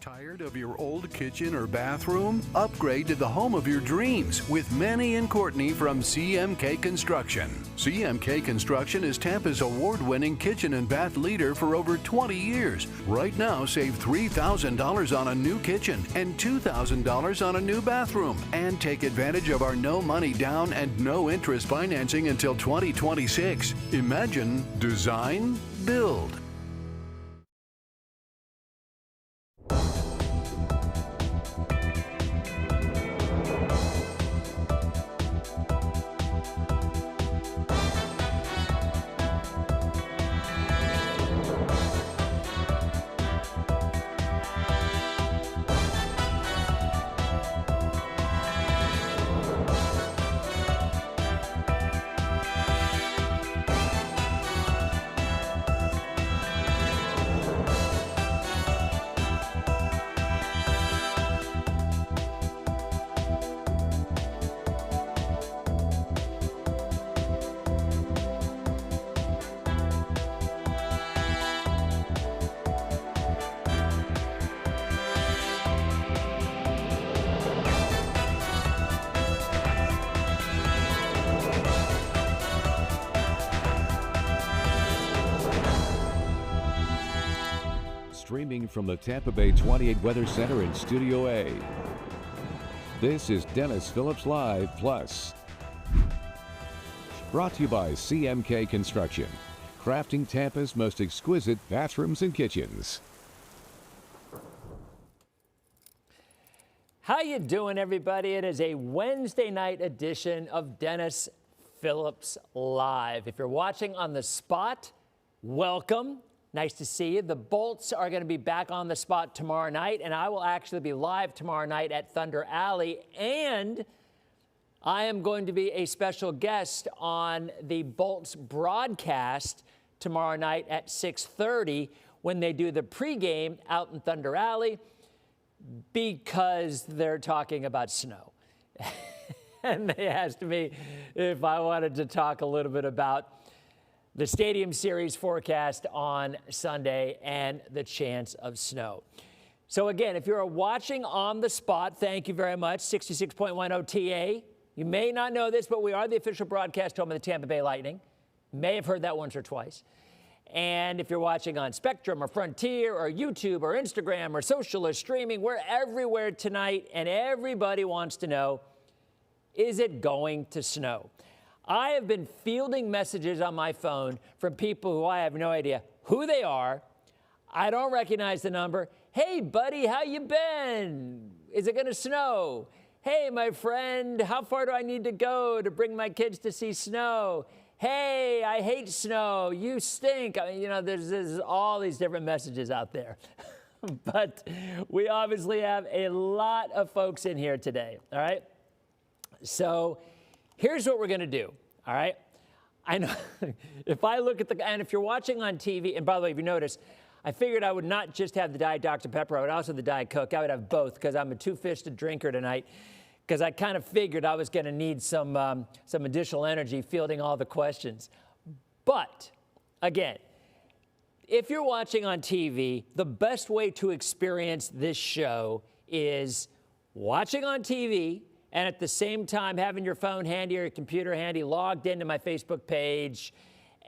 Tired of your old kitchen or bathroom? Upgrade to the home of your dreams with Manny and Courtney from CMK Construction. CMK Construction is Tampa's award-winning kitchen and bath leader for over 20 years. Right now, save $3,000 on a new kitchen and $2,000 on a new bathroom. And take advantage of our no money down and no interest financing until 2026. Imagine, design, build. Streaming from the Tampa Bay 28 Weather Center in Studio A. This is Dennis Phillips Live Plus. Brought to you by CMK Construction, crafting Tampa's most exquisite bathrooms and kitchens. How you doing, everybody? It is a Wednesday night edition of Dennis Phillips Live. If you're watching on the spot, welcome. Nice to see you. The Bolts are going to be back on the spot tomorrow night, and I will actually be live tomorrow night at Thunder Alley, and I am going to be a special guest on the Bolts broadcast tomorrow night at 6:30 when they do the pregame out in Thunder Alley, because they're talking about snow. And they asked me if I wanted to talk a little bit about the Stadium Series forecast on Sunday and the chance of snow. So again, if you're watching on the spot, thank you very much. 66.10 TA. You may not know this, but we are the official broadcast home of the Tampa Bay Lightning. May have heard that once or twice. And if you're watching on Spectrum or Frontier or YouTube or Instagram or social or streaming, we're everywhere tonight, and everybody wants to know, is it going to snow? I have been fielding messages on my phone from people who I have no idea who they are. I don't recognize the number. Hey, buddy, how you been? Is it going to snow? Hey, my friend, how far do I need to go to bring my kids to see snow? Hey, I hate snow. You stink. I mean, you know, there's all these different messages out there. But we obviously have a lot of folks in here today, all right? So here's what we're going to do, all right? I know if I look at and if you're watching on TV, and by the way, if you notice, I figured I would not just have the Diet Dr. Pepper, I would also have the Diet Coke. I would have both because I'm a two-fisted drinker tonight, because I kind of figured I was going to need some additional energy fielding all the questions. But, again, if you're watching on TV, the best way to experience this show is watching on TV, and at the same time having your phone handy or your computer handy, logged into my Facebook page,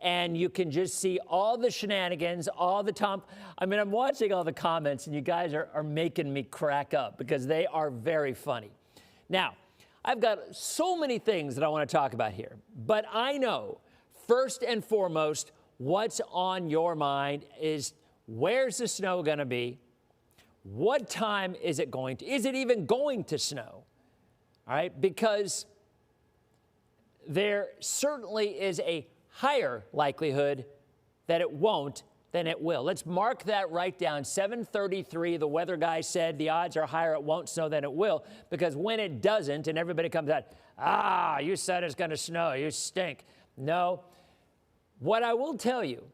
and you can just see all the shenanigans, all the I'm watching all the comments, and you guys are making me crack up because they are very funny. Now, I've got so many things that I want to talk about here, but I know first and foremost what's on your mind is, where's the snow going to be? What time is it going to? Is it even going to snow? All right, because there certainly is a higher likelihood that it won't than it will. Let's mark that right down. 7:33, the weather guy said the odds are higher it won't snow than it will, because when it doesn't and everybody comes out, you said it's going to snow, you stink. No. What I will tell you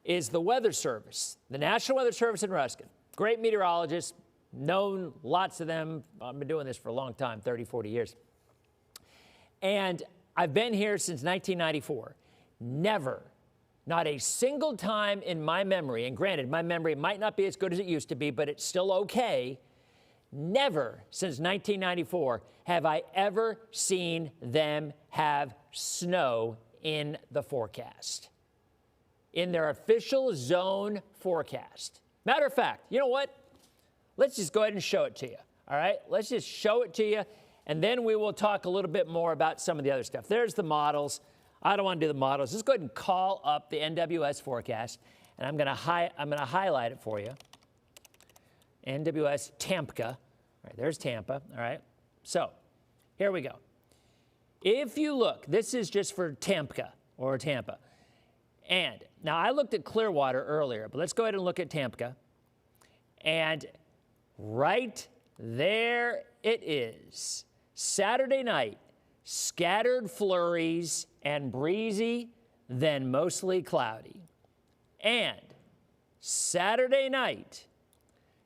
is the Weather Service, the National Weather Service in Ruskin, great meteorologists, known lots of them. I've been doing this for a long time, 30, 40 years. And I've been here since 1994. Never Not a single time in my memory, and granted, my memory might not be as good as it used to be, but it's still okay. Never since 1994 have I ever seen them have snow in the forecast, in their official zone forecast. Matter of fact, you know what? Let's just go ahead and show it to you, all right? Let's just show it to you, and then we will talk a little bit more about some of the other stuff. There's the models. I don't want to do the models. Let's go ahead and call up the NWS forecast, and I'm going to highlight it for you. NWS Tampa. All right, there's Tampa. All right. So here we go. If you look, this is just for Tampa or Tampa. And now I looked at Clearwater earlier, but let's go ahead and look at Tampa. And right there it is. Saturday night, scattered flurries and breezy, then mostly cloudy. And Saturday night,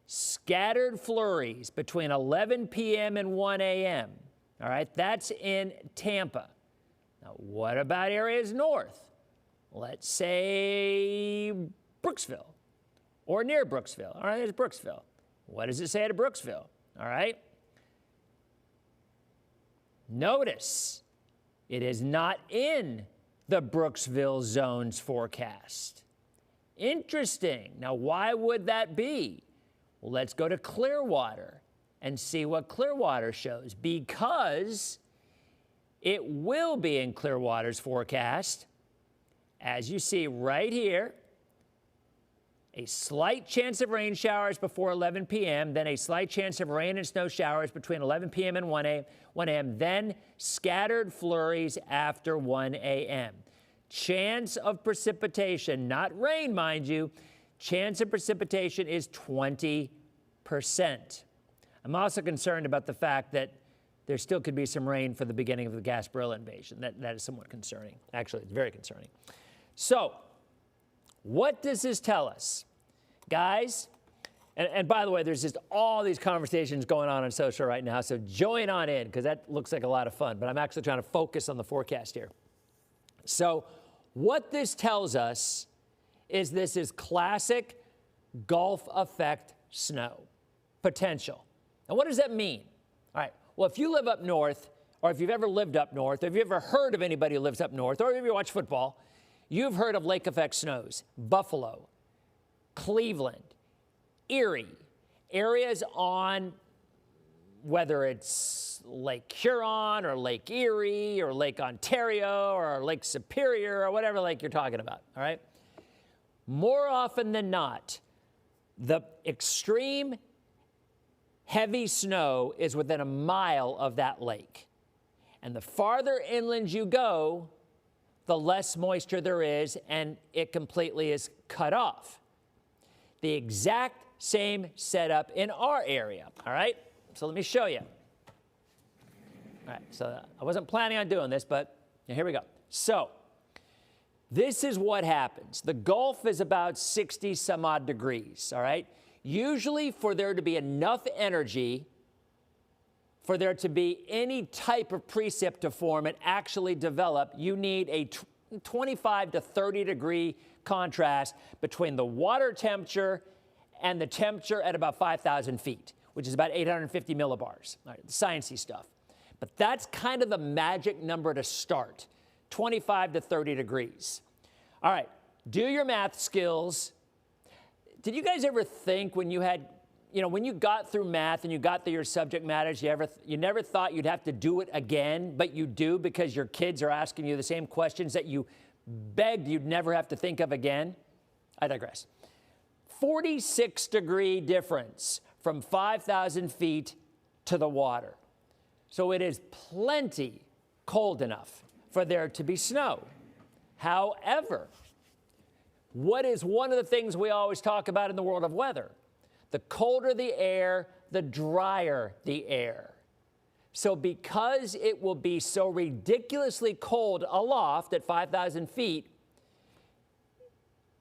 scattered flurries between 11 p.m. and 1 a.m. All right, that's in Tampa. Now, what about areas north? Let's say Brooksville or near Brooksville. All right, there's Brooksville. What does it say to Brooksville? All right. Notice it is not in the Brooksville zone's forecast. Interesting. Now, why would that be? Well, let's go to Clearwater and see what Clearwater shows, because it will be in Clearwater's forecast. As you see right here, a slight chance of rain showers before 11 p.m., then a slight chance of rain and snow showers between 11 p.m. and 1 a.m., then scattered flurries after 1 a.m. Chance of precipitation, not rain, mind you, chance of precipitation is 20%. I'm also concerned about the fact that there still could be some rain for the beginning of the Gasparilla invasion. That is somewhat concerning. Actually, it's very concerning. So, what does this tell us? Guys, and by the way, there's just all these conversations going on social right now, so join on in, because that looks like a lot of fun, but I'm actually trying to focus on the forecast here. So, what this tells us is this is classic Gulf effect snow potential. And what does that mean? All right, well, if you live up north, or if you've ever lived up north, or if you've ever heard of anybody who lives up north, or if you watch football, you've heard of lake effect snows. Buffalo, Cleveland, Erie, areas on whether it's Lake Huron or Lake Erie or Lake Ontario or Lake Superior or whatever lake you're talking about, all right? More often than not, the extreme heavy snow is within a mile of that lake. And the farther inland you go, the less moisture there is, and it completely is cut off. The exact same setup in our area, all right? So let me show you. All right, so I wasn't planning on doing this, but here we go. So this is what happens. The Gulf is about 60 some odd degrees, all right? Usually for there to be enough energy, for there to be any type of precip to form and actually develop, you need a 25 to 30 degree contrast between the water temperature and the temperature at about 5,000 feet, which is about 850 millibars. All right, the sciencey stuff. But that's kind of the magic number to start, 25 to 30 degrees. All right, do your math skills. Did you guys ever think when you had, when you got through math and you got through your subject matters, you never thought you'd have to do it again, but you do because your kids are asking you the same questions that you begged you'd never have to think of again? I digress. 46 degree difference from 5,000 feet to the water. So it is plenty cold enough for there to be snow. However, what is one of the things we always talk about in the world of weather? The colder the air, the drier the air. So because it will be so ridiculously cold aloft at 5,000 feet,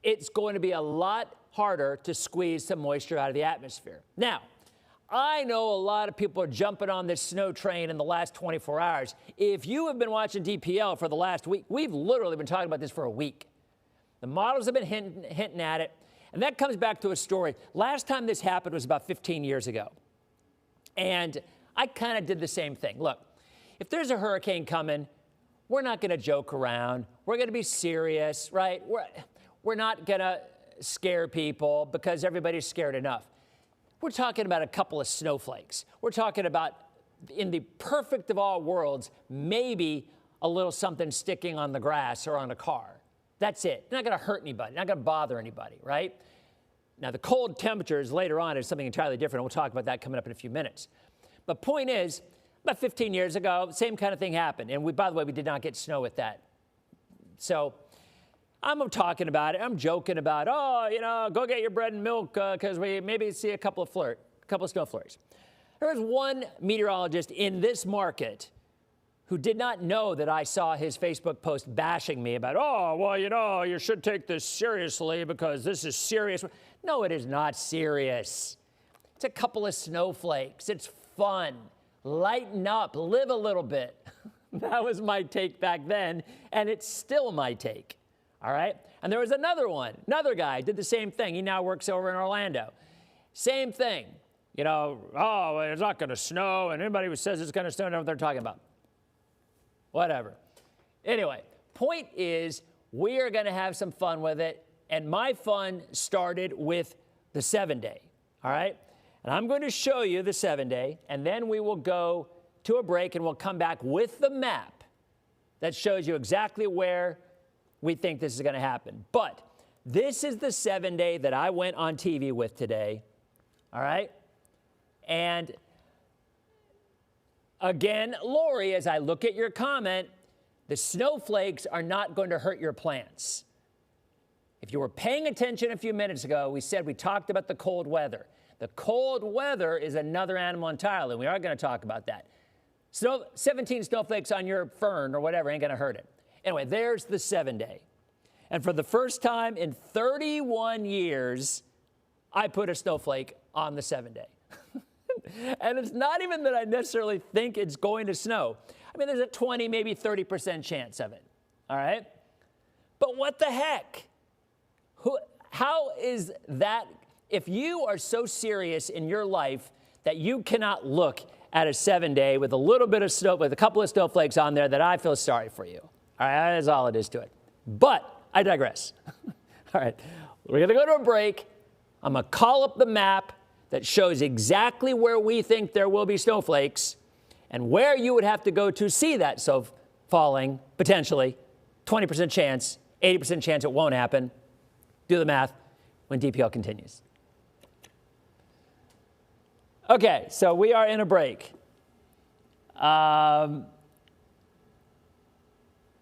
it's going to be a lot harder to squeeze some moisture out of the atmosphere. Now, I know a lot of people are jumping on this snow train in the last 24 hours. If you have been watching DPL for the last week, we've literally been talking about this for a week. The models have been hinting at it. And that comes back to a story. Last time this happened was about 15 years ago. And I kind of did the same thing. Look, if there's a hurricane coming, we're not going to joke around. We're going to be serious, right? We're not going to scare people because everybody's scared enough. We're talking about a couple of snowflakes. We're talking about, in the perfect of all worlds, maybe a little something sticking on the grass or on a car. That's it. Not going to hurt anybody. Not going to bother anybody, right? Now, the cold temperatures later on is something entirely different. We'll talk about that coming up in a few minutes. But point is, about 15 years ago, same kind of thing happened. And by the way, we did not get snow with that. So I'm talking about it. I'm joking about, go get your bread and milk because we maybe see a couple of snow flurries. There was one meteorologist in this market who did not know that I saw his Facebook post bashing me about, you should take this seriously because this is serious. No, it is not serious. It's a couple of snowflakes. It's fun. Lighten up. Live a little bit. That was my take back then, and it's still my take. All right? And there was another guy did the same thing. He now works over in Orlando. Same thing. It's not going to snow, and anybody who says it's going to snow knows what they're talking about. Whatever. Anyway, point is, we are going to have some fun with it, and my fun started with the 7-day, all right? And I'm going to show you the 7-day, and then we will go to a break, and we'll come back with the map that shows you exactly where we think this is going to happen. But this is the 7-day that I went on TV with today, all right? And again, Lori, as I look at your comment, the snowflakes are not going to hurt your plants. If you were paying attention a few minutes ago, we talked about the cold weather. The cold weather is another animal entirely. We are going to talk about that. 17 snowflakes on your fern or whatever ain't going to hurt it. Anyway, there's the 7-day. And for the first time in 31 years, I put a snowflake on the 7-day. And it's not even that I necessarily think it's going to snow. I mean, there's a 20, maybe 30% chance of it, all right? But what the heck? How is that? If you are so serious in your life that you cannot look at a 7-day with a little bit of snow, with a couple of snowflakes on there, that I feel sorry for you. All right, that is all it is to it. But I digress. All right, we're going to go to a break. I'm going to call up the map that shows exactly where we think there will be snowflakes and where you would have to go to see that falling, potentially. 20% chance, 80% chance it won't happen. Do the math when DPL continues. Okay, so we are in a break.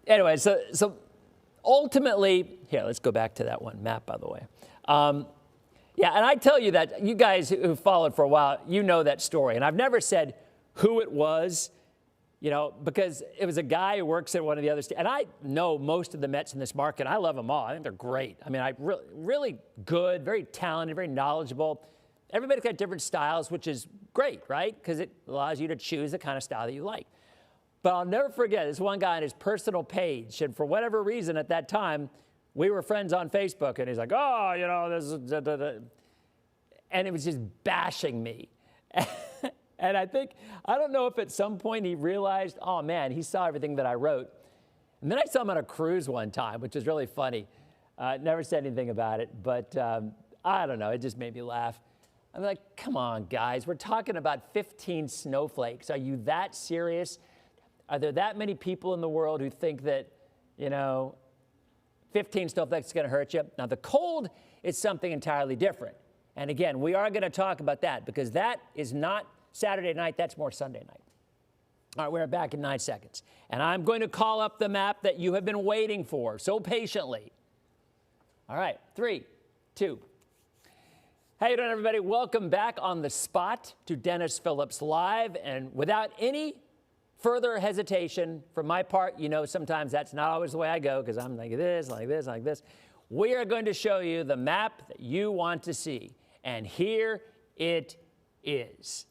Anyway, so ultimately, here, let's go back to that one map, by the way. Yeah, and I tell you that, you guys who followed for a while, you know that story. And I've never said who it was, because it was a guy who works at one of the other and I know most of the Mets in this market. I love them all. I think they're great. I mean, really good, very talented, very knowledgeable. Everybody's got different styles, which is great, right? Because it allows you to choose the kind of style that you like. But I'll never forget this one guy on his personal page, and for whatever reason at that time, we were friends on Facebook, and he's like, this is, and it was just bashing me. And I don't know if at some point he realized, oh man, he saw everything that I wrote. And then I saw him on a cruise one time, which was really funny. Never said anything about it, but I don't know, it just made me laugh. I'm like, come on, guys, we're talking about 15 snowflakes. Are you that serious? Are there that many people in the world who think that, 15 snowflakes is going to hurt you? Now, the cold is something entirely different. And again, we are going to talk about that because that is not Saturday night, that's more Sunday night. All right, we're back in 9 seconds. And I'm going to call up the map that you have been waiting for so patiently. All right, 3, 2. How you doing, everybody? Welcome back on the spot to Dennis Phillips Live. And without any further hesitation from my part, sometimes that's not always the way I go because I'm like this, like this, like this. We are going to show you the map that you want to see. And here it is.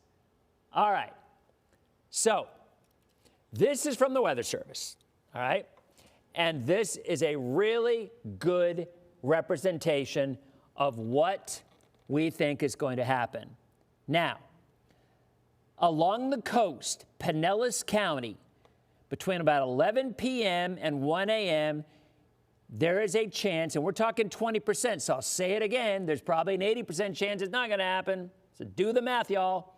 All right. So this is from the Weather Service. All right. And this is a really good representation of what we think is going to happen. Now, along the coast, Pinellas County, between about 11 p.m. and 1 a.m., there is a chance, and we're talking 20%, so I'll say it again, there's probably an 80% chance it's not going to happen. So do the math, y'all.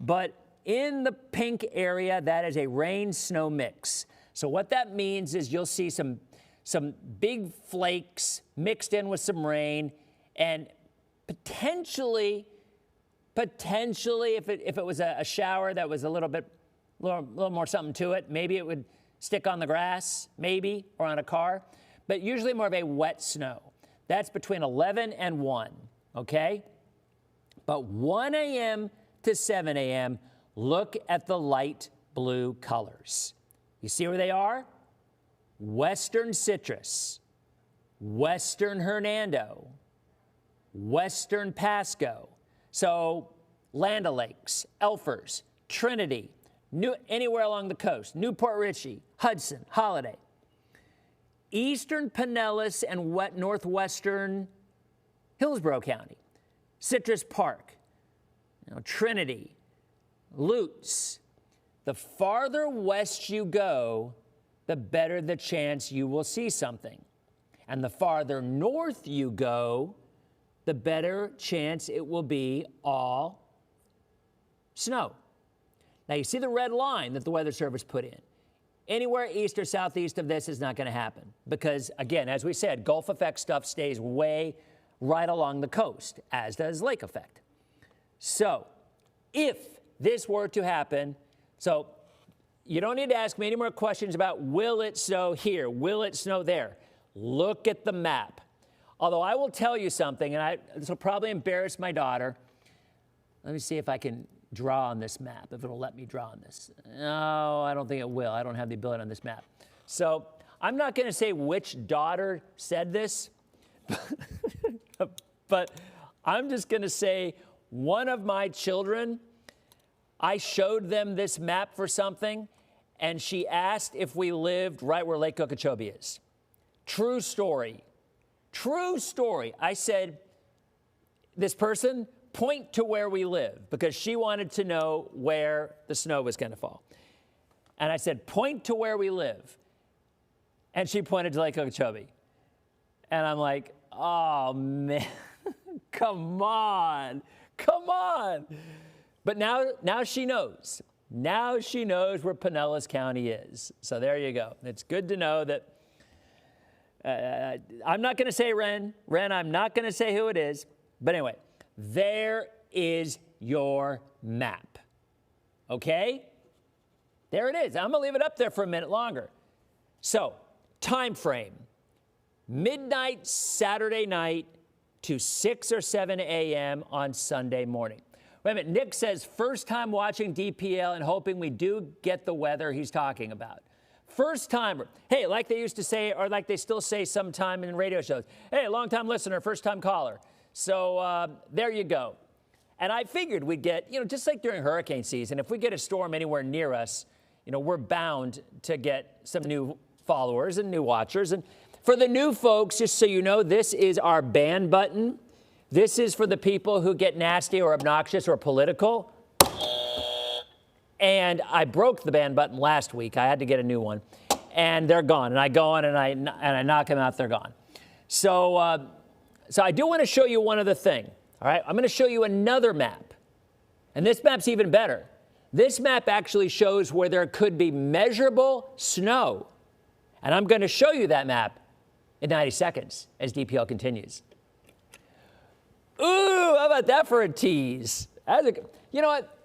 But in the pink area, that is a rain-snow mix. So what that means is you'll see some big flakes mixed in with some rain, and potentially, if it was a shower that was a little more something to it, maybe it would stick on the grass, maybe, or on a car, but usually more of a wet snow. That's between 11 and 1, okay? But 1 a.m. to 7 a.m., look at the light blue colors. You see where they are? Western Citrus, Western Hernando, Western Pasco. So Land O'Lakes, Elfers, Trinity, anywhere along the coast, Newport Richey, Hudson, Holiday. Eastern Pinellas and northwestern Hillsborough County, Citrus Park, Trinity, Lutz. The farther west you go, the better the chance you will see something. And the farther north you go, the better chance it will be all snow. Now, you see the red line that the Weather Service put in. Anywhere east or southeast of this is not going to happen because, again, as we said, Gulf effect stuff stays way right along the coast, as does lake effect. So if this were to happen, so you don't need to ask me any more questions about will it snow here, will it snow there. Look at the map. Although I will tell you something, and this will probably embarrass my daughter. Let me see if I can draw on this map, if it'll let me draw on this. No, I don't think it will. I don't have the ability on this map. So I'm not going to say which daughter said this, but I'm just going to say one of my children, I showed them this map for something, and she asked if we lived right where Lake Okeechobee is. True story. True story. I said, this person, point to where we live, because she wanted to know where the snow was going to fall. And I said, point to where we live. And she pointed to Lake Okeechobee. And I'm like, oh, man, come on. But now she knows. Now she knows where Pinellas County is. So there you go. It's good to know that I'm not going to say Ren, I'm not going to say who it is. But anyway, there is your map. Okay? There it is. I'm going to leave it up there for a minute longer. So, time frame. Midnight Saturday night to 6 or 7 a.m. on Sunday morning. Wait a minute. Nick says, first time watching DPL and hoping we do get the weather he's talking about. First timer. Hey, like they used to say, or like they still say sometime in radio shows. Hey, long time listener, first time caller. So there you go. And I figured we'd get, just like during hurricane season, if we get a storm anywhere near us, we're bound to get some new followers and new watchers. And for the new folks, just so you know, this is our ban button. This is for the people who get nasty or obnoxious or political. And I broke the ban button last week. I had to get a new one. And they're gone. And I go on and I knock them out, they're gone. So I do want to show you one other thing. All right, I'm going to show you another map. And this map's even better. This map actually shows where there could be measurable snow. And I'm going to show you that map in 90 seconds as DPL continues. Ooh, how about that for a tease? You know what?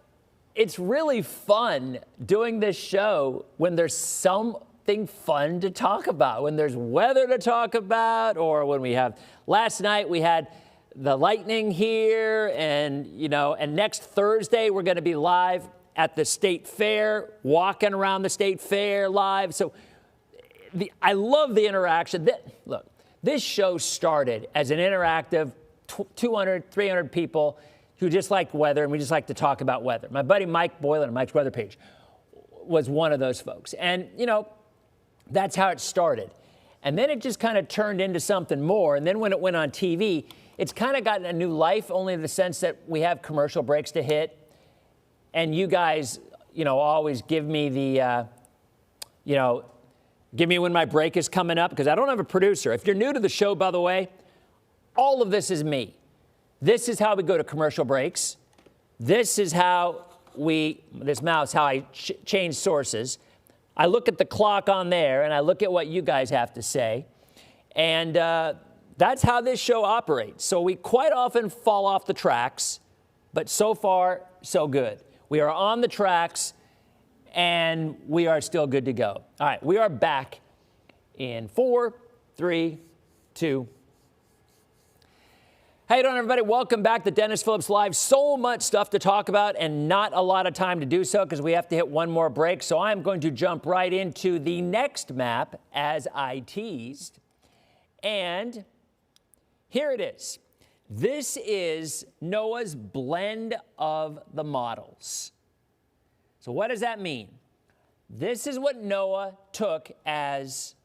It's really fun doing this show when there's something fun to talk about, when there's weather to talk about, or when we have, last night we had the lightning here, and next Thursday we're going to be live at the State Fair, walking around the State Fair live. So I love the interaction. Look, this show started as an interactive 200, 300 people who just like weather, and we just like to talk about weather. My buddy Mike Boylan, Mike's Weather Page, was one of those folks. And, that's how it started. And then it just kind of turned into something more. And then when it went on TV, it's kind of gotten a new life, only in the sense that we have commercial breaks to hit. And you guys, always give me the, give me when my break is coming up, because I don't have a producer. If you're new to the show, by the way, all of this is me. This is how we go to commercial breaks. This is how how I change sources. I look at the clock on there, and I look at what you guys have to say. And that's how this show operates. So we quite often fall off the tracks, but so far, so good. We are on the tracks, and we are still good to go. All right, we are back in 4, 3, 2. How you doing, everybody? Welcome back to Dennis Phillips Live. So much stuff to talk about and not a lot of time to do so because we have to hit one more break. So I'm going to jump right into the next map as I teased. And here it is. This is NOAA's blend of the models. So what does that mean? This is what NOAA took as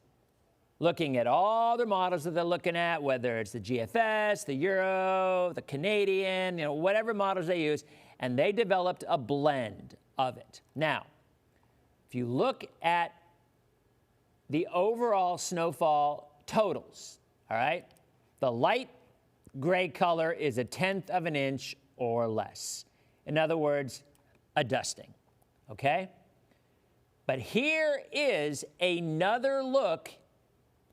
looking at all the models that they're looking at, whether it's the GFS, the Euro, the Canadian, whatever models they use, and they developed a blend of it. Now, if you look at the overall snowfall totals, all right, the light gray color is 1/10 of an inch or less. In other words, a dusting, okay? But here is another look.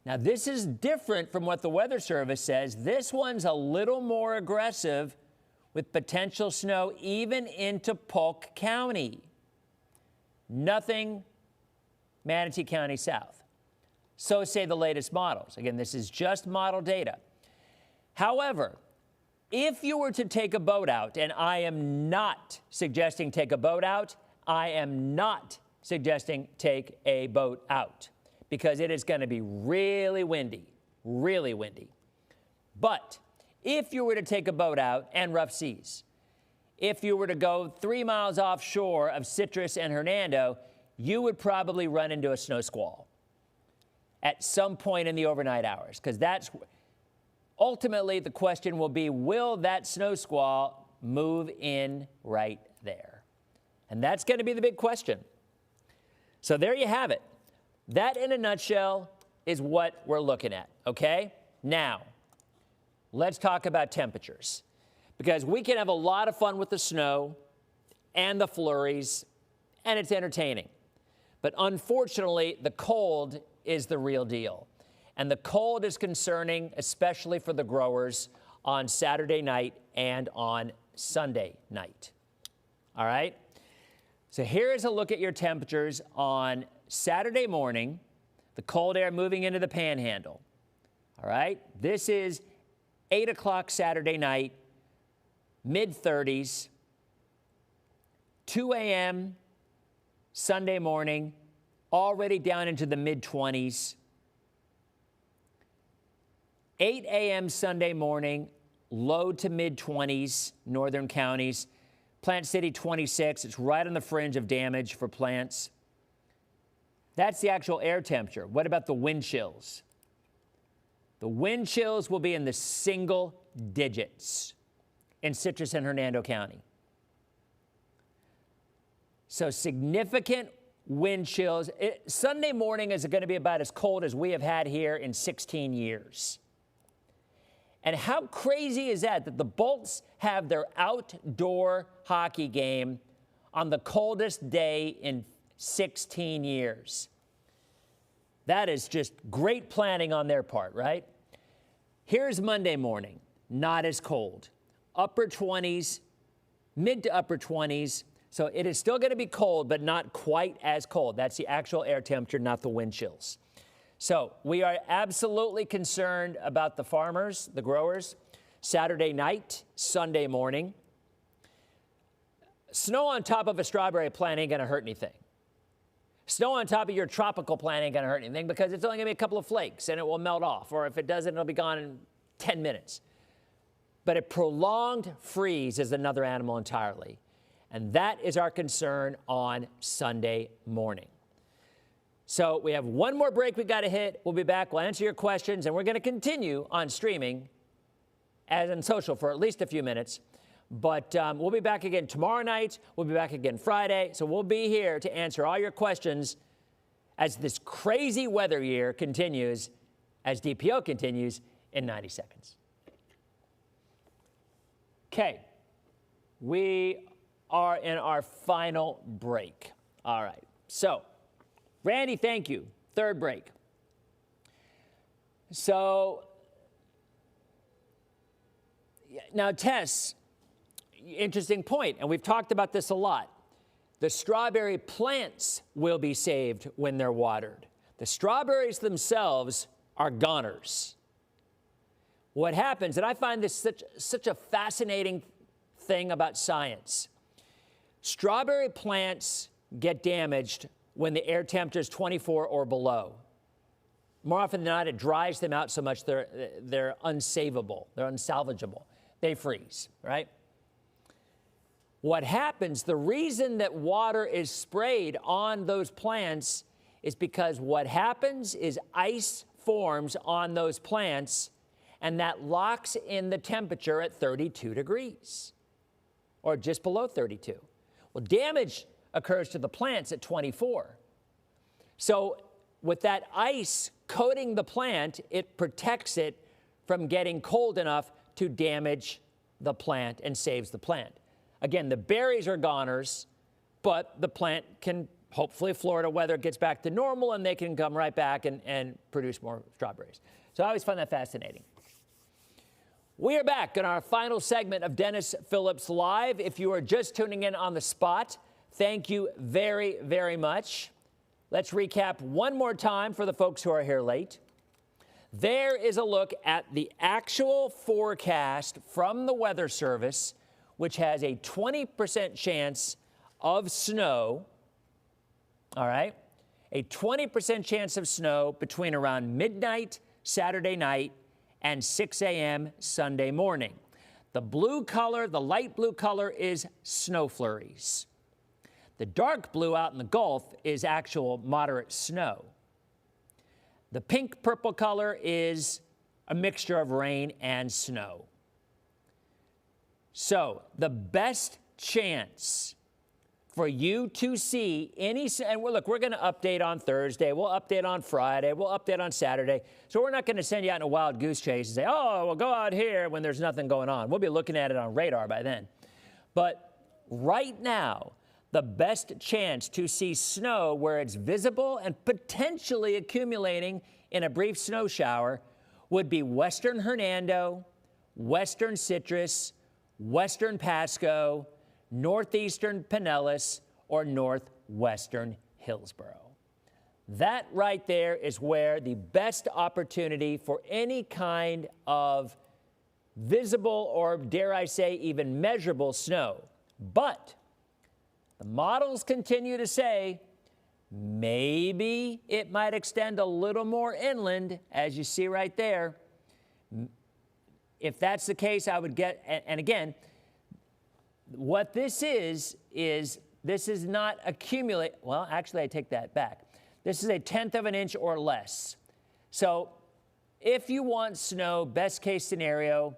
Now, this is different from what the Weather Service says. This one's a little more aggressive with potential snow even into Polk County. Nothing Manatee County south. So say the latest models. Again, this is just model data. However, if you were to take a boat out, and I am not suggesting take a boat out, I am not suggesting take a boat out, because it is going to be really windy, really windy. But if you were to take a boat out and rough seas, if you were to go 3 miles offshore of Citrus and Hernando, you would probably run into a snow squall at some point in the overnight hours, because that's ultimately the question will be, will that snow squall move in right there? And that's going to be the big question. So there you have it. That, in a nutshell, is what we're looking at, okay? Now, let's talk about temperatures, because we can have a lot of fun with the snow and the flurries, and it's entertaining. But unfortunately, the cold is the real deal. And the cold is concerning, especially for the growers, on Saturday night and on Sunday night. All right? So here is a look at your temperatures on Saturday morning, the cold air moving into the panhandle. All right? This is 8 o'clock Saturday night, mid-30s, 2 a.m. Sunday morning, already down into the mid-20s. 8 a.m. Sunday morning, low to mid-20s, northern counties. Plant City, 26. It's right on the fringe of damage for plants. That's the actual air temperature. What about the wind chills? The wind chills will be in the single digits in Citrus and Hernando County. So significant wind chills. Sunday morning is going to be about as cold as we have had here in 16 years. And how crazy is that the Bolts have their outdoor hockey game on the coldest day in 16 years? That is just great planning on their part, right? Here's Monday morning, not as cold. Upper 20s, mid to upper 20s. So it is still going to be cold, but not quite as cold. That's the actual air temperature, not the wind chills. So we are absolutely concerned about the farmers, the growers. Saturday night, Sunday morning. Snow on top of a strawberry plant ain't going to hurt anything. Snow on top of your tropical plant ain't going to hurt anything, because it's only going to be a couple of flakes and it will melt off. Or if it doesn't, it'll be gone in 10 minutes. But a prolonged freeze is another animal entirely. And that is our concern on Sunday morning. So we have one more break we got to hit. We'll be back. We'll answer your questions, and we're going to continue on streaming and on social for at least a few minutes. But we'll be back again tomorrow night. We'll be back again Friday. So we'll be here to answer all your questions as this crazy weather year continues, as DPO continues in 90 seconds. Okay, we are in our final break. All right, so Randy, thank you. Third break. So now, Tess, interesting point, and we've talked about this a lot. The strawberry plants will be saved when they're watered. The strawberries themselves are goners. What happens, and I find this such a fascinating thing about science. Strawberry plants get damaged when the air temperature is 24 or below. More often than not, it dries them out so much they're unsavable, they're unsalvageable. They freeze, right? What happens, the reason that water is sprayed on those plants is because what happens is ice forms on those plants, and that locks in the temperature at 32 degrees, or just below 32. Well, damage occurs to the plants at 24. So with that ice coating the plant, it protects it from getting cold enough to damage the plant and saves the plant. Again, the berries are goners, but the plant can, hopefully Florida weather gets back to normal and they can come right back and produce more strawberries. So I always find that fascinating. We are back in our final segment of Dennis Phillips Live. If you are just tuning in on the spot, thank you very, very much. Let's recap one more time for the folks who are here late. There is a look at the actual forecast from the Weather Service, which has a 20% chance of snow, all right? A 20% chance of snow between around midnight Saturday night and 6 a.m. Sunday morning. The blue color, the light blue color, is snow flurries. The dark blue out in the Gulf is actual moderate snow. The pink purple color is a mixture of rain and snow. So the best chance for you to see any, and look, we're going to update on Thursday, we'll update on Friday, we'll update on Saturday. So we're not going to send you out in a wild goose chase and say, oh, well, go out here when there's nothing going on. We'll be looking at it on radar by then. But right now, the best chance to see snow where it's visible and potentially accumulating in a brief snow shower would be western Hernando, western Citrus, western Pasco, northeastern Pinellas, or northwestern Hillsborough. That right there is where the best opportunity for any kind of visible or, dare I say, even measurable snow. But the models continue to say maybe it might extend a little more inland, as you see right there. If that's the case, I would get, and again, what this is this is not accumulate, well, actually, I take that back. This is 1/10 of an inch or less. So if you want snow, best case scenario,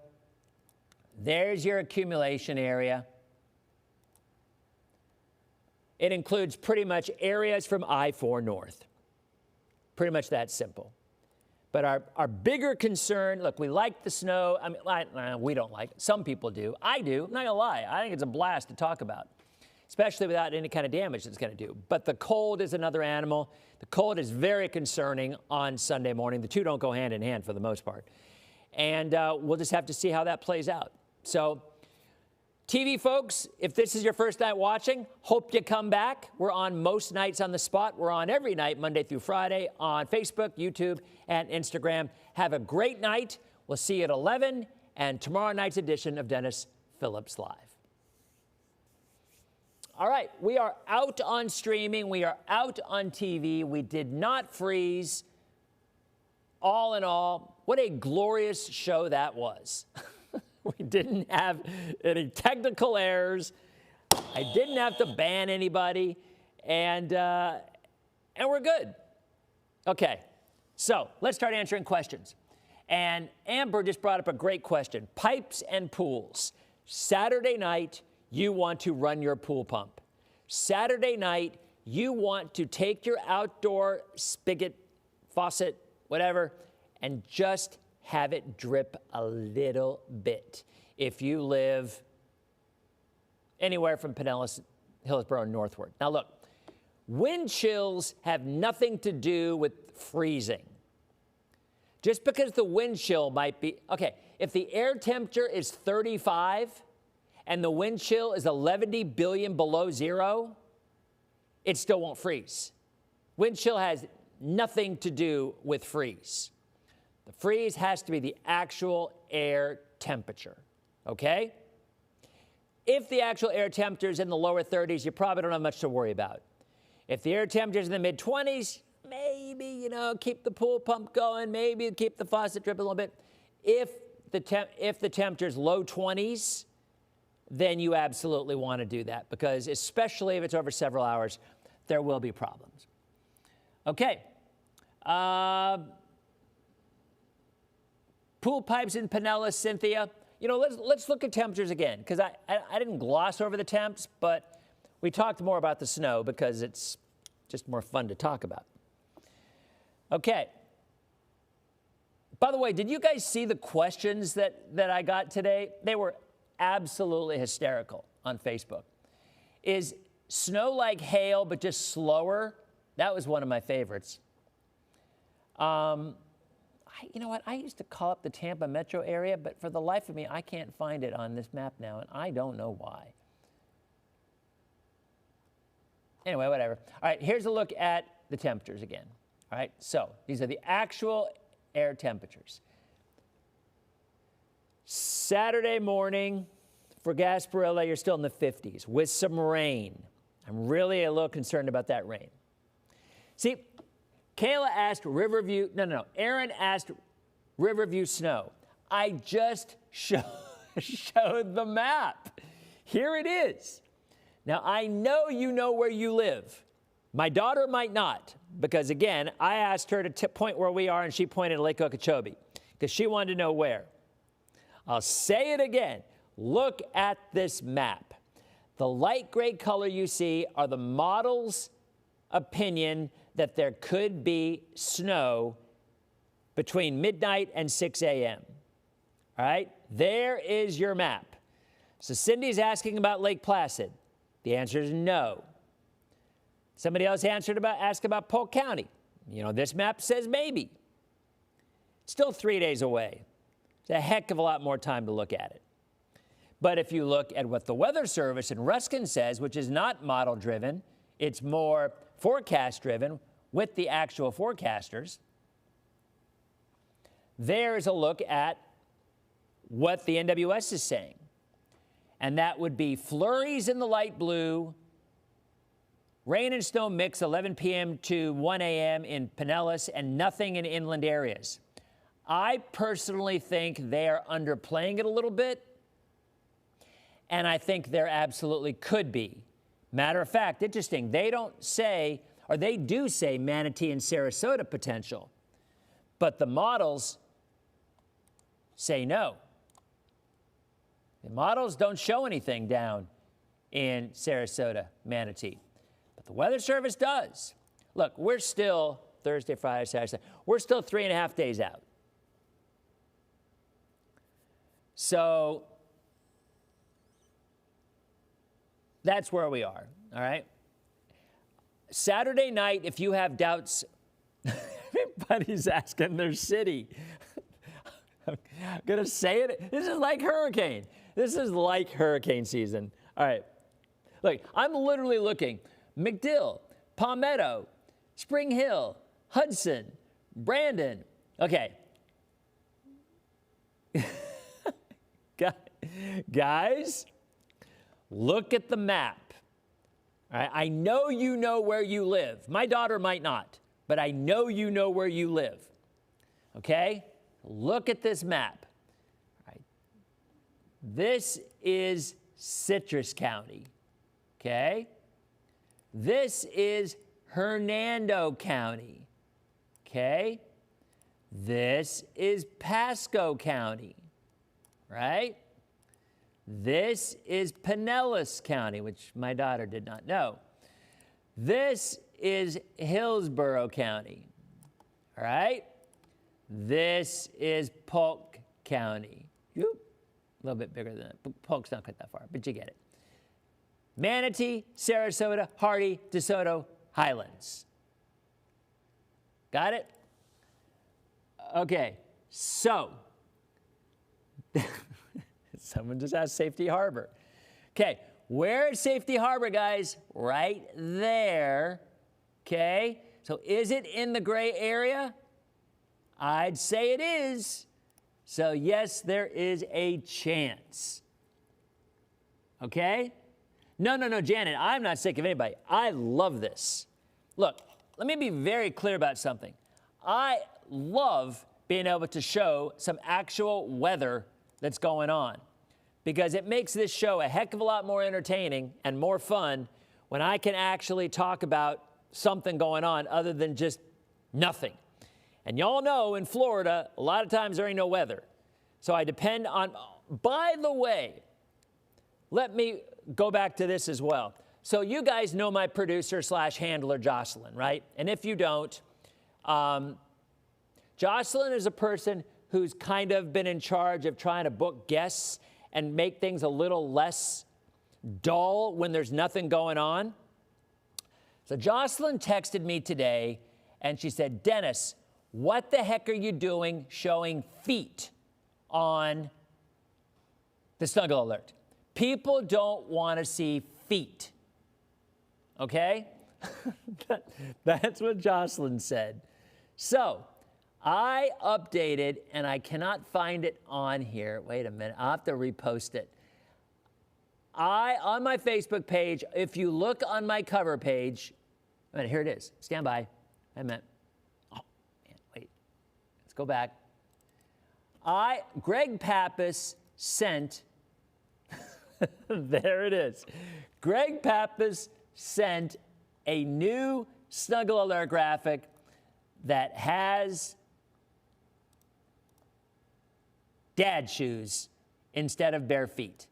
there's your accumulation area. It includes pretty much areas from I-4 north. Pretty much that simple. But our bigger concern, look, we like the snow. I mean, we don't like it. Some people do. I do. I'm not going to lie. I think it's a blast to talk about, especially without any kind of damage it's going to do. But the cold is another animal. The cold is very concerning on Sunday morning. The two don't go hand in hand for the most part. And we'll just have to see how that plays out. So, TV folks, if this is your first night watching, hope you come back. We're on most nights on the spot. We're on every night, Monday through Friday, on Facebook, YouTube, and Instagram. Have a great night. We'll see you at 11 and tomorrow night's edition of Dennis Phillips Live. All right, we are out on streaming. We are out on TV. We did not freeze. All in all, what a glorious show that was. We didn't have any technical errors. I didn't have to ban anybody, and we're good. Okay, so let's start answering questions. And Amber just brought up a great question. Pipes and pools. Saturday night, you want to run your pool pump. Saturday night, you want to take your outdoor spigot, faucet, whatever, and just have it drip a little bit. If you live anywhere from Pinellas, Hillsborough northward. Now look, wind chills have nothing to do with freezing. Just because the wind chill might be, okay, if the air temperature is 35 and the wind chill is 11 billion below zero, it still won't freeze. Wind chill has nothing to do with freeze. The freeze has to be the actual air temperature, okay? If the actual air temperature is in the lower 30s, you probably don't have much to worry about. If the air temperature is in the mid-20s, maybe, you know, keep the pool pump going, maybe keep the faucet dripping a little bit. If the temperature is low 20s, then you absolutely want to do that, because especially if it's over several hours, there will be problems. Okay. Pool pipes in Pinellas, Cynthia. You know, let's look at temperatures again, because I didn't gloss over the temps, but we talked more about the snow because it's just more fun to talk about. Okay. By the way, did you guys see the questions that I got today? They were absolutely hysterical on Facebook. Is snow like hail but just slower? That was one of my favorites. You know what? I used to call up the Tampa metro area, but for the life of me, I can't find it on this map now, and I don't know why. Anyway, whatever. All right, here's a look at the temperatures again. All right, so these are the actual air temperatures. Saturday morning for Gasparilla, you're still in the 50s with some rain. I'm really a little concerned about that rain. See, Kayla asked Riverview, Aaron asked Riverview snow. I just showed the map. Here it is. Now, I know you know where you live. My daughter might not, because again, I asked her to point where we are, and she pointed at Lake Okeechobee, because she wanted to know where. I'll say it again. Look at this map. The light gray color you see are the model's opinion that there could be snow between midnight and 6 a.m. All right, there is your map. So Cindy's asking about Lake Placid. The answer is no. Somebody else asked about Polk County. You know, this map says maybe. Still 3 days away. It's a heck of a lot more time to look at it. But if you look at what the Weather Service in Ruskin says, which is not model-driven, it's more forecast-driven with the actual forecasters, there is a look at what the NWS is saying. And that would be flurries in the light blue, rain and snow mix 11 p.m. to 1 a.m. in Pinellas, and nothing in inland areas. I personally think they are underplaying it a little bit, and I think there absolutely could be. Matter of fact, interesting, they don't say, or they do say Manatee and Sarasota potential, but the models say no. The models don't show anything down in Sarasota, Manatee, but the Weather Service does. Look, we're still Thursday, Friday, Saturday, we're still 3.5 days out. So that's where we are, all right? Saturday night, if you have doubts, everybody's asking their city. I'm going to say it. This is like hurricane. This is like hurricane season. All right. Look, I'm literally looking. McDill, Palmetto, Spring Hill, Hudson, Brandon. Okay. Guys, look at the map. All right? I know you know where you live. My daughter might not, but I know you know where you live. Okay? Look at this map. All right. This is Citrus County. Okay? This is Hernando County. Okay. This is Pasco County, right? This is Pinellas County, which my daughter did not know. This is Hillsborough County, all right? This is Polk County. Whoop. A little bit bigger than that. Polk's not quite that far, but you get it. Manatee, Sarasota, Hardy, DeSoto, Highlands. Got it? Okay, so someone just asked Safety Harbor. Okay, where is Safety Harbor, guys? Right there. Okay, so is it in the gray area? I'd say it is. So yes, there is a chance. Okay? No, Janet, I'm not sick of anybody. I love this. Look, let me be very clear about something. I love being able to show some actual weather that's going on because it makes this show a heck of a lot more entertaining and more fun when I can actually talk about something going on other than just nothing. And y'all know in Florida, a lot of times there ain't no weather. So I depend on, by the way, let me go back to this as well. So you guys know my producer / handler, Jocelyn, right? And if you don't, Jocelyn is a person who's kind of been in charge of trying to book guests and make things a little less dull when there's nothing going on. So Jocelyn texted me today and she said, Dennis, what the heck are you doing showing feet on the Snuggle Alert? People don't want to see feet. Okay? That's what Jocelyn said. So I updated, and I cannot find it on here. Wait a minute. I'll have to repost it. On my Facebook page, if you look on my cover page, wait a minute, here it is. Stand by. Oh, man, wait. Let's go back. Greg Pappas sent, there it is. Greg Pappas sent a new Snuggle Alert graphic that has dad shoes instead of bare feet.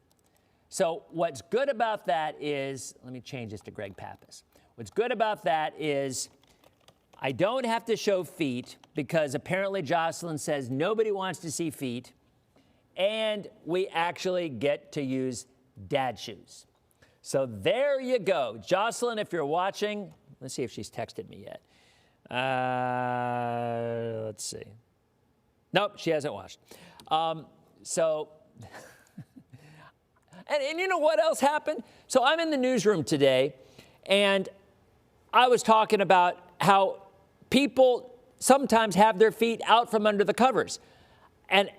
So what's good about that is, let me change this to Greg Pappas. What's good about that is I don't have to show feet because apparently Jocelyn says nobody wants to see feet, and we actually get to use dad shoes. So there you go. Jocelyn, if you're watching, let's see if she's texted me yet. Let's see. Nope, she hasn't watched. And you know what else happened? So I'm in the newsroom today, and I was talking about how people sometimes have their feet out from under the covers. And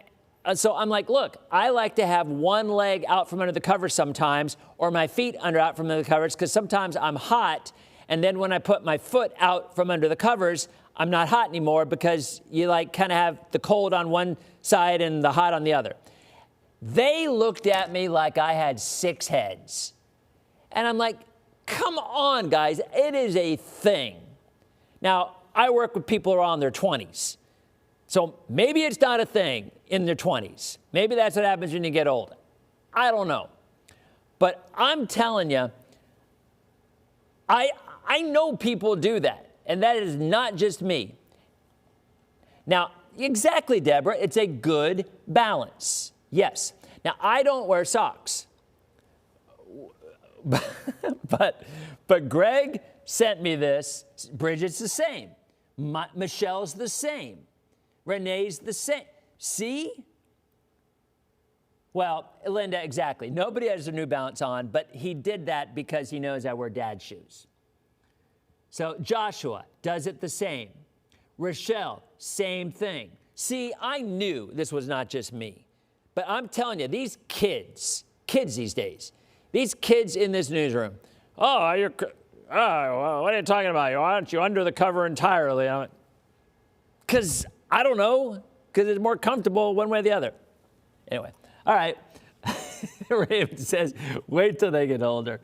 so I'm like, look, I like to have one leg out from under the covers sometimes, or my feet out from under the covers, because sometimes I'm hot, and then when I put my foot out from under the covers, I'm not hot anymore because you like kind of have the cold on one side and the hot on the other. They looked at me like I had 6 heads. And I'm like, come on, guys, it is a thing. Now, I work with people around their 20s. So maybe it's not a thing in their 20s. Maybe that's what happens when you get older. I don't know. But I'm telling you, I know people do that. And that is not just me. Now, exactly, Deborah, it's a good balance. Yes. Now, I don't wear socks. But Greg sent me this. Bridget's the same. Michelle's the same. Renee's the same. See? Well, Linda, exactly. Nobody has a New Balance on, but he did that because he knows I wear dad shoes. So Joshua does it the same. Rochelle, same thing. See, I knew this was not just me. But I'm telling you, these kids these days, these kids in this newsroom, what are you talking about? Why aren't you under the cover entirely? Because I don't know, because it's more comfortable one way or the other. Anyway, all right. Raven says, wait till they get older.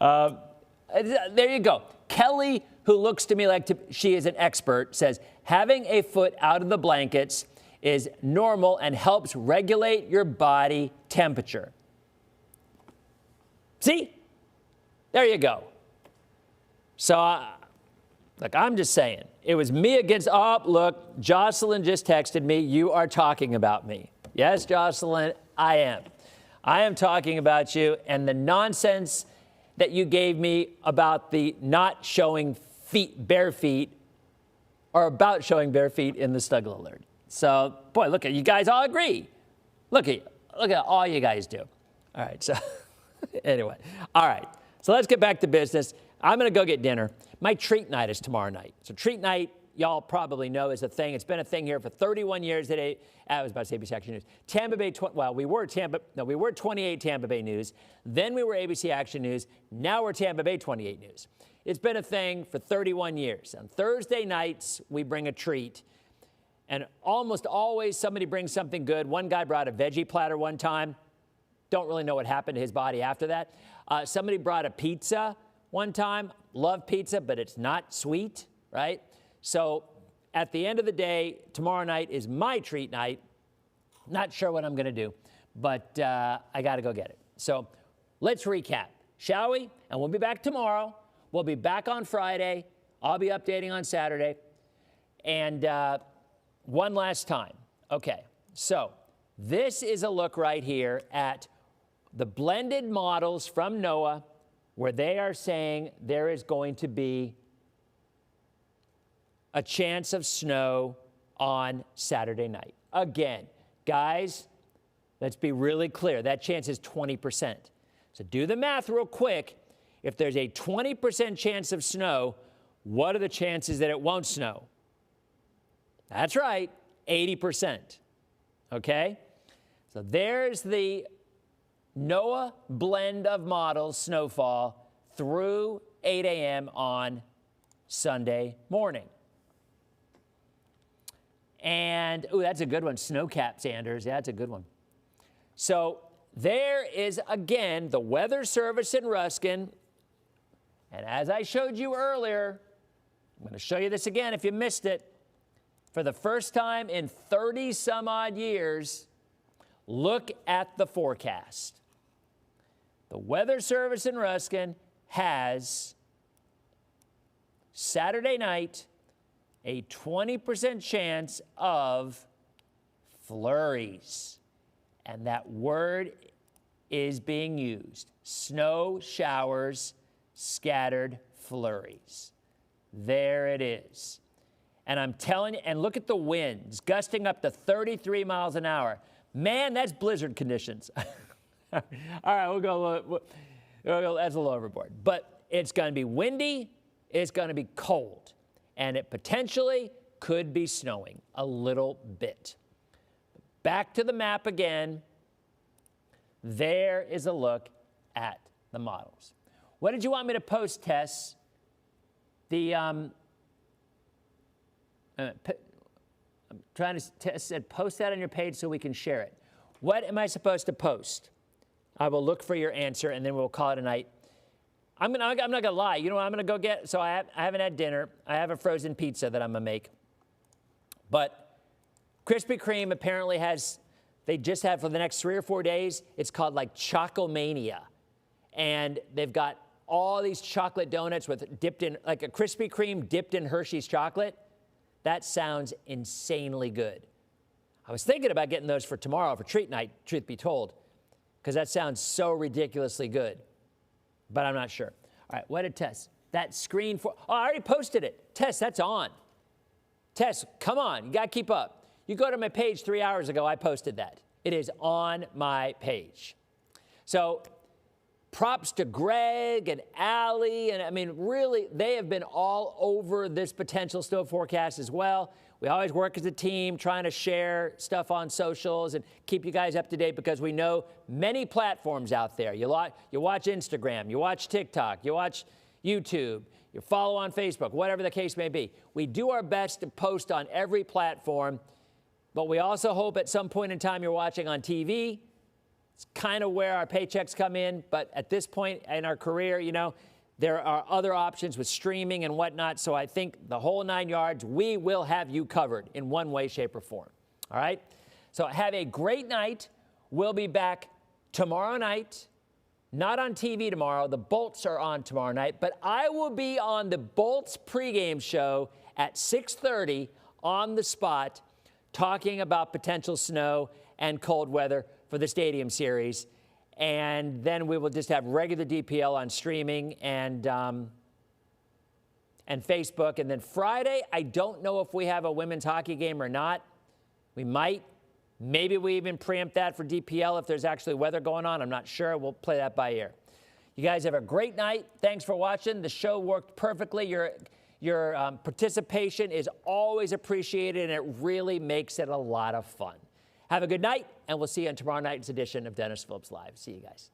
There you go. Kelly who looks to me like she is an expert, says having a foot out of the blankets is normal and helps regulate your body temperature. See? There you go. So, look, I'm just saying, it was me against, oh, look, Jocelyn just texted me, you are talking about me. Yes, Jocelyn, I am. I am talking about you and the nonsense that you gave me about the not showing bare feet, or about showing bare feet in the Snuggle Alert. So, boy, look at you guys all agree. Look at all you guys do. All right, so anyway, all right. So let's get back to business. I'm going to go get dinner. My treat night is tomorrow night. So treat night, y'all probably know, is a thing. It's been a thing here for 31 years. I was about to say ABC Action News. Tampa Bay, we were 28 Tampa Bay News. Then we were ABC Action News. Now we're Tampa Bay 28 News. It's been a thing for 31 years. On Thursday nights, we bring a treat. And almost always somebody brings something good. One guy brought a veggie platter one time. Don't really know what happened to his body after that. Somebody brought a pizza one time. Love pizza, but it's not sweet, right? So at the end of the day, tomorrow night is my treat night. Not sure what I'm going to do, but I got to go get it. So let's recap, shall we? And we'll be back tomorrow. We'll be back on Friday. I'll be updating on Saturday. And one last time. Okay, so this is a look right here at the blended models from NOAA, where they are saying there is going to be a chance of snow on Saturday night. Again, guys, let's be really clear. That chance is 20%. So do the math real quick. If there's a 20% chance of snow, what are the chances that it won't snow? That's right, 80%. Okay? So there's the NOAA blend of models snowfall through 8 a.m. on Sunday morning. And, ooh, that's a good one. Snow caps, Anders. Yeah, that's a good one. So there is, again, the Weather Service in Ruskin. And as I showed you earlier, I'm going to show you this again if you missed it. For the first time in 30 some odd years, look at the forecast. The Weather Service in Ruskin has Saturday night a 20% chance of flurries. And that word is being used. Snow showers, scattered flurries. There it is. And I'm telling you, and look at the winds, gusting up to 33 miles an hour. Man, that's blizzard conditions. All right, we'll go, that's a little overboard. But it's going to be windy, it's going to be cold, and it potentially could be snowing a little bit. Back to the map again. There is a look at the models. What did you want me to post, Tess? I'm trying to, Tess said, post that on your page so we can share it. What am I supposed to post? I will look for your answer, and then we'll call it a night. I'm not going to lie. You know what I'm going to go get? So I haven't had dinner. I have a frozen pizza that I'm going to make. But Krispy Kreme apparently they just have for the next 3 or 4 days, it's called like Chocomania. And they've got all these chocolate donuts dipped in, like a Krispy Kreme dipped in Hershey's chocolate. That sounds insanely good. I was thinking about getting those for tomorrow for treat night, truth be told, because that sounds so ridiculously good. But I'm not sure. All right, what did Tess? That screen for, oh, I already posted it. Tess, that's on. Tess, come on, you gotta keep up. You go to my page 3 hours ago, I posted that. It is on my page. So props to Greg and Allie, and I mean, really, they have been all over this potential snow forecast as well. We always work as a team trying to share stuff on socials and keep you guys up to date because we know many platforms out there. You watch Instagram, you watch TikTok, you watch YouTube, you follow on Facebook, whatever the case may be. We do our best to post on every platform, but we also hope at some point in time you're watching on TV. It's kind of where our paychecks come in, but at this point in our career, you know, There are other options with streaming and whatnot. So I think the whole 9 yards, we will have you covered in one way, shape, or form. All right? So have a great night. We'll be back tomorrow night. Not on TV tomorrow. The Bolts are on tomorrow night. But I will be on the Bolts pregame show at 6:30 on the spot, talking about potential snow and cold weather for the Stadium Series. And then we will just have regular DPL on streaming and Facebook. And then Friday, I don't know if we have a women's hockey game or not. We might. Maybe we even preempt that for DPL if there's actually weather going on. I'm not sure. We'll play that by ear. You guys have a great night. Thanks for watching. The show worked perfectly. Your participation is always appreciated, and it really makes it a lot of fun. Have a good night, and we'll see you on tomorrow night's edition of Dennis Phillips Live. See you guys.